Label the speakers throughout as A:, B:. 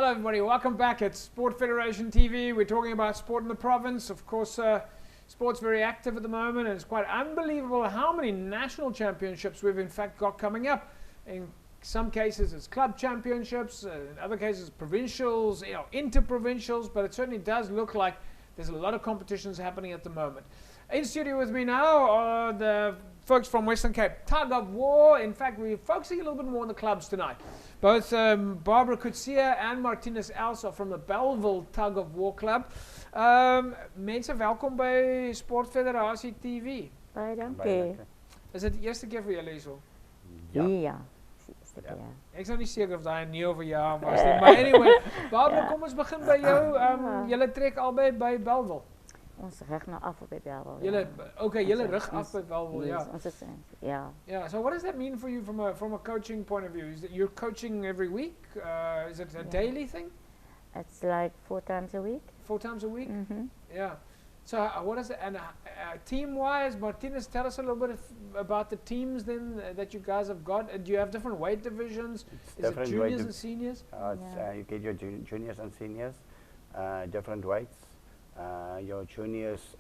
A: Hello everybody, welcome back at Sport Federation TV. We're talking about sport in the province. Of course, sport's very active at the moment, and it's quite unbelievable how many national championships we've in fact got coming up. In some cases it's club championships, in other cases provincials, inter-provincials, but it certainly does look like there's a lot of competitions happening at the moment. In studio with me now are the folks from Western Cape, Tug of War. In fact, we're focusing a little bit more on the clubs tonight. Both Barbara Coetzee and Martinus Els are from the Bellville Tug of War Club. Mense, welkom by Sport Federasie TV.
B: Baie dankie.
A: Is dit die eerste keer vir julle hierso?
B: Ja. Ja. Ja.
A: Ek is nou nie seker of daai 'n nee of 'n ja was nie, maar anyway, Barbara, kom ons begin by jou. Julle trek albei by Bellville.
B: Ons rig nou af op by Bellville.
A: Julle rig af by Bellville, ja.
B: Ons is ja.
A: Yeah. So what does that mean for you from a coaching point of view? Is that you're coaching every week? Is it a daily thing?
B: It's like 4 times a week.
A: 4 times a week?
B: Mm-hmm.
A: Yeah. So what is it? And team-wise, Martinez, tell us a little bit about the teams then that you guys have got. Do you have different weight divisions? Is it juniors and seniors?
C: You get your juniors and seniors, different weights. Your juniors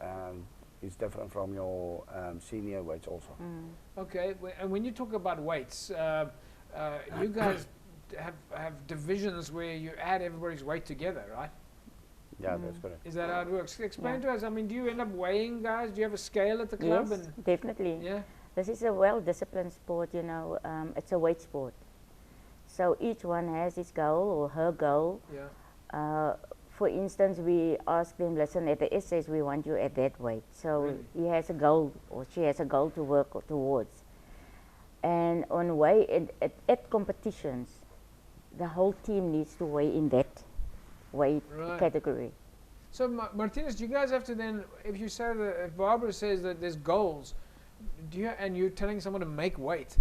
C: is different from your senior weights also.
A: Okay, and when you talk about weights, you guys have divisions where you add everybody's weight together, right?
C: Yeah, that's correct.
A: Is that how it works? Explain to us. I mean, do you end up weighing guys? Do you have a scale at the club?
B: Yes, definitely.
A: Yeah.
B: This is a well-disciplined sport, you know. It's a weight sport. So each one has his goal or her goal.
A: Yeah.
B: For instance, we ask them, listen, at the S says we want you at that weight. So
A: Really?
B: he has a goal or she has a goal to work towards. And on weigh at competitions, the whole team needs to weigh in that weight category.
A: So Martinez, do you guys have to then, if you say that, if Barbara says that there's goals, and you're telling someone to make weight,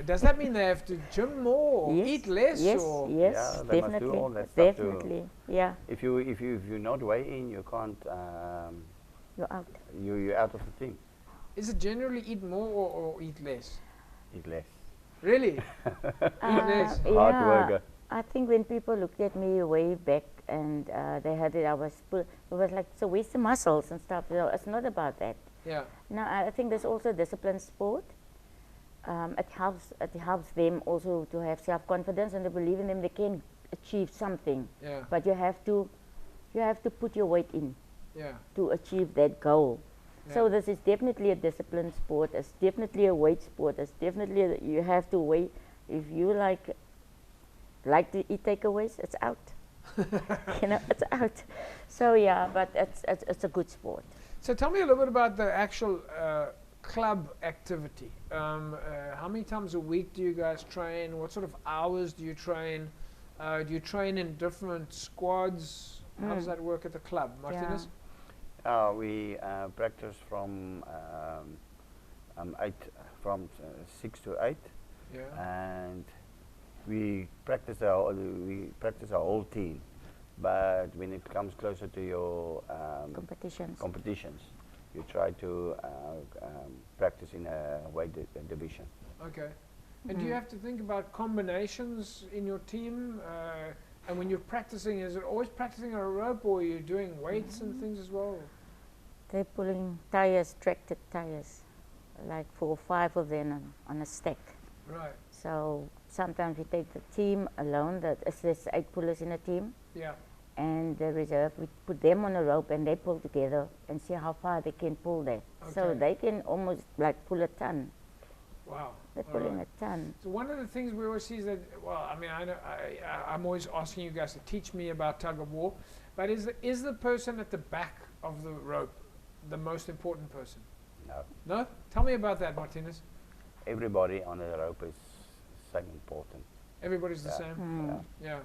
A: does that mean they have to gym more or eat less?
B: Yes,
A: or?
B: yes,
C: Yeah, they
B: definitely,
C: must do all that stuff
B: definitely, yeah.
C: If you're not weighing, you can't.
B: You're out.
C: You're out of the team.
A: Is it generally eat more or eat less?
C: Eat less.
A: Really? Eat less.
C: Hard
B: Yeah,
C: worker.
B: I think when people looked at me way back and they heard that I was, it was like, so where's the muscles and stuff? You know, it's not about that.
A: Yeah.
B: No, I think there's also a disciplined sport. It helps them also to have self-confidence and to believe in them. They can achieve something.
A: Yeah.
B: But you have to put your weight in.
A: Yeah.
B: To achieve that goal.
A: Yeah.
B: So this is definitely a disciplined sport. It's definitely a weight sport. It's definitely you have to weigh. If you like to eat takeaways, it's out. You know, it's out. So yeah, but it's a good sport.
A: So tell me a little bit about the actual club activity. How many times a week do you guys train? What sort of hours do you train? Do you train in different squads? How does that work at the club, Martinez?
C: We practice from 6 to 8.
A: Yeah.
C: And we practice our whole team, but when it comes closer to your competitions, you try to practice in a weight division.
A: Okay. And do you have to think about combinations in your team? And when you're practicing, is it always practicing on a rope, or are you doing weights and things as well?
B: They're pulling tires, tractor tires, like 4 or 5 of them on a stack.
A: Right.
B: So sometimes we take the team alone, there's 8 pullers in a team.
A: Yeah.
B: And the reserve, we put them on a rope and they pull together and see how far they can pull that. So
A: Okay.
B: they can almost like pull a ton.
A: Wow.
B: They're
A: All
B: pulling
A: right.
B: a ton.
A: So one of the things we always see is that, well, I mean, I'm always asking you guys to teach me about tug of war, but is the person at the back of the rope the most important person?
C: No.
A: No? Tell me about that, Martinez.
C: Everybody on the rope is same important.
A: Everybody's the
C: Yeah.
A: same? Yeah.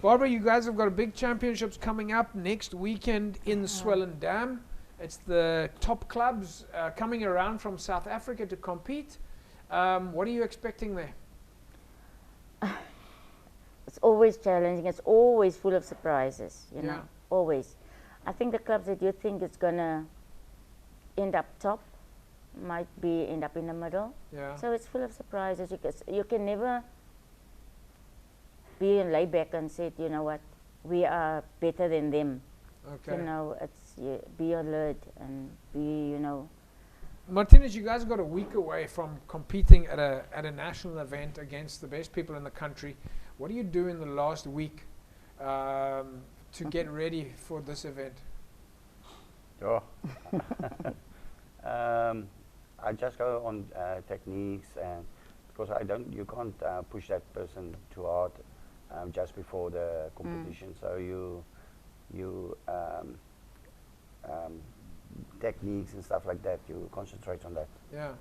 A: Barbara, you guys have got a big championships coming up next weekend in Swellendam. It's the top clubs coming around from South Africa to compete. What are you expecting there?
B: It's always challenging. It's always full of surprises, you
A: Yeah.
B: know, always. I think the clubs that you think is going to end up top might end up in the middle.
A: Yeah.
B: So it's full of surprises. You can never be lay back and said, you know what, we are better than them.
A: Okay.
B: You know, it's be alert and be, you know.
A: Martinez, you guys got a week away from competing at a national event against the best people in the country. What do you do in the last week to get ready for this event?
C: Sure. I just go on techniques, and because you can't push that person too hard just before the competition. So you techniques and stuff like that. You concentrate on that.
A: Yeah.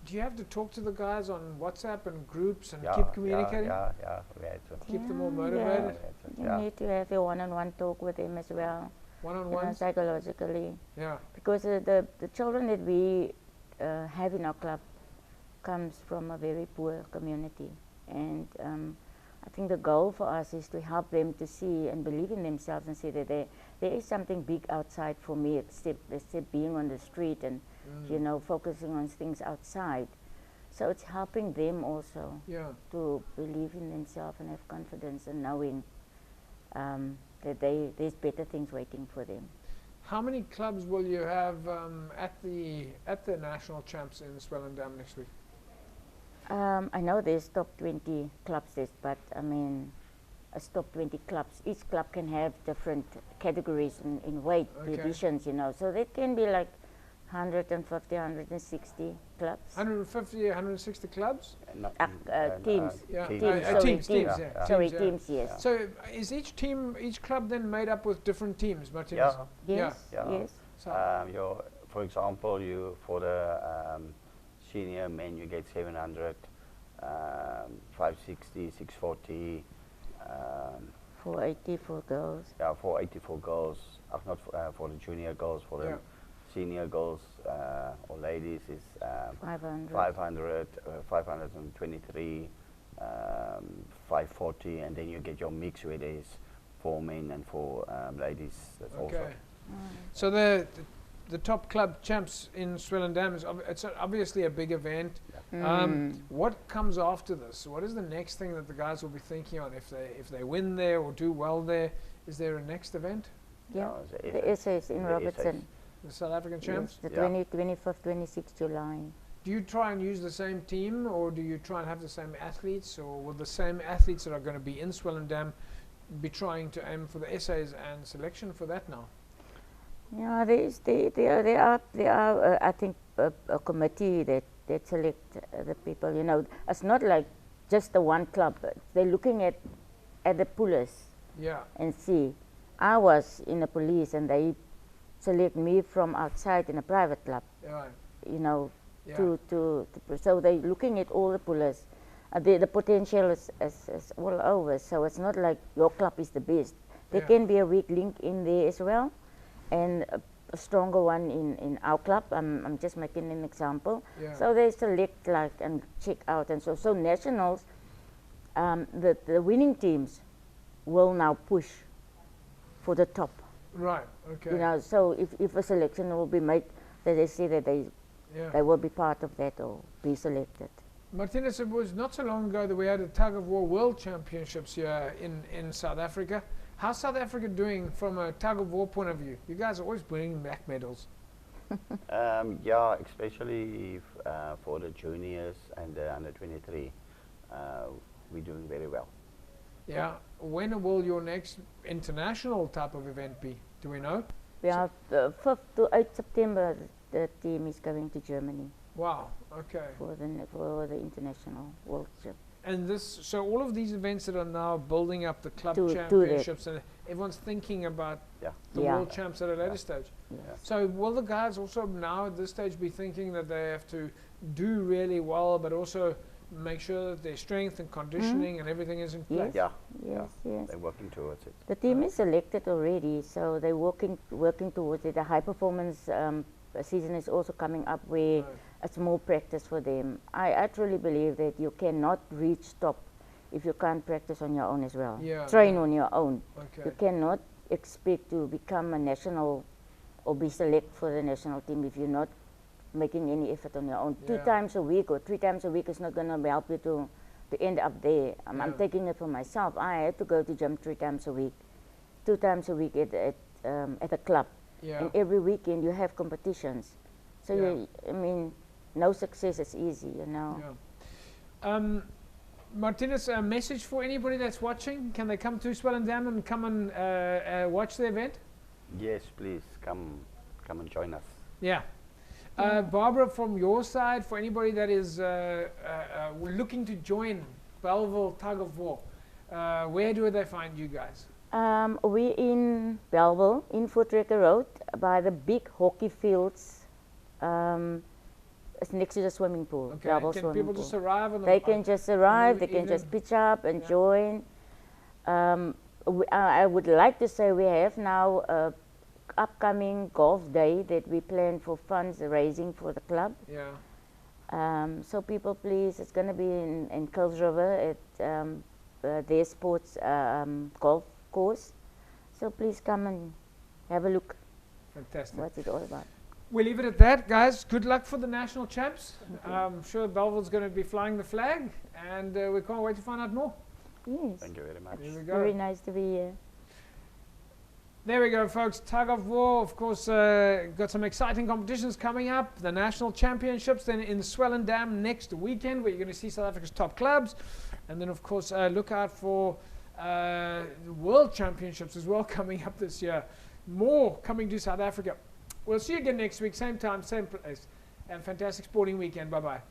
A: Do you have to talk to the guys on WhatsApp and groups and
C: Yeah,
A: keep communicating?
C: Yeah, we had to.
A: Keep them all
B: Yeah,
A: motivated?
B: You need to have a one-on-one talk with them as well.
A: One-on-one?
B: Psychologically.
A: Yeah.
B: Because the children that we have in our club comes from a very poor community. And I think the goal for us is to help them to see and believe in themselves and see that there is something big outside for me except being on the street and you know, focusing on things outside. So it's helping them also to believe in themselves and have confidence and knowing that there's better things waiting for them.
A: How many clubs will you have at the national champs in Swellendam next week?
B: I know there's top 20 clubs, but I mean, it's top 20 clubs. Each club can have different categories in weight divisions, you know. So there can be like 150, 160 clubs.
A: 150, 160 clubs?
B: Teams.
A: Teams,
B: teams, yes.
A: So is each club then made up with different teams, Martinez?
B: Yes, yes.
C: So for example, for the senior men, you get 700, 560, 640.
B: 480 for girls.
C: Yeah, 480 for girls. Not for the junior girls, for the senior girls or ladies is 500, 523, 540, and then you get your mix where there's 4 men and 4 ladies. That's also.
A: So the top club champs in Swellendam it's obviously a big event. What comes after this? What is the next thing that the guys will be thinking on if they win there or do well there? Is there a next event?
B: Yeah, the SS in Robertson.
A: The South African champs?
B: Yes, the 25th, 26th July.
A: Do you try and use the same team, or do you try and have the same athletes, or will the same athletes that are going to be in Swellendam be trying to aim for the essays and selection for that now?
B: Yeah, there are I think a committee that select the people. You know, it's not like just the one club. They're looking at the pullers.
A: Yeah. And
B: see, I was in the police, and they select me from outside in a private club.
A: Yeah.
B: You know, so they're looking at all the pullers. The potential is all over. So it's not like your club is the best. There can be a weak link in there as well, and a stronger one in our club. I'm just making an example.
A: Yeah.
B: So they select and check out, and so nationals, the winning teams will now push for the top.
A: Right. Okay.
B: You know, so if a selection will be made, that they say that they will be part of that or be selected.
A: Martinez, it was not so long ago that we had a tug of war world championships here in South Africa. How's South Africa doing from a tug of war point of view? You guys are always winning black medals.
C: Yeah, especially for the juniors and the under 23, we're doing very well.
A: Yeah. When will your next international type of event be? Do we know?
B: We have 5th to 8th September. The team is going to Germany.
A: Wow. Okay.
B: For the international world cup.
A: And so all of these events that are now building up the club championships, and everyone's thinking about the world champs at a later stage.
B: Yes.
A: So will the guys also now at this stage be thinking that they have to do really well, but also make sure that their strength and conditioning and everything is in place?
B: Yes.
C: They're working towards it.
B: The team is selected already, so they're working towards it. The high performance season is also coming up where it's more practice for them. I truly believe that you cannot reach top if you can't practice on your own as well. Train on your own.
A: Okay.
B: You cannot expect to become a national or be selected for the national team if you're not making any effort on your own. 2 times a week or 3 times a week is not going to help you to end up there.
A: Yeah.
B: I'm taking it for myself. I had to go to gym 3 times a week, 2 times a week at a club.
A: Yeah.
B: And every weekend you have competitions. So I mean, no success is easy, you know.
A: Yeah. Martinez, a message for anybody that's watching? Can they come to Swellendam and come and watch the event?
C: Yes, please come and join us.
A: Yeah. Barbara, from your side, for anybody that is looking to join Bellville Tug of War, where do they find you guys?
B: We're in Bellville, in Voortrekker Road, by the big hockey fields. It's next to the swimming pool.
A: Okay. Can people just arrive on the
B: They can just arrive, they can just pitch up and join. I would like to say we have now a upcoming golf day that we plan for funds raising for the club.
A: Yeah.
B: So people, please, it's going to be in Kills River at their sports golf course. So please come and have a look.
A: Fantastic.
B: What's it all about?
A: We'll leave it at that, guys. Good luck for the national champs. I'm sure Bellville's going to be flying the flag, and we can't wait to find out more.
B: Yes.
C: Thank you very much.
A: There we go.
B: Very nice to be here.
A: There we go, folks. Tug of War, of course, got some exciting competitions coming up. The national championships then in Swellendam next weekend, where you're going to see South Africa's top clubs. And then, of course, look out for the World Championships as well coming up this year. More coming to South Africa. We'll see you again next week, same time, same place. And fantastic sporting weekend. Bye-bye.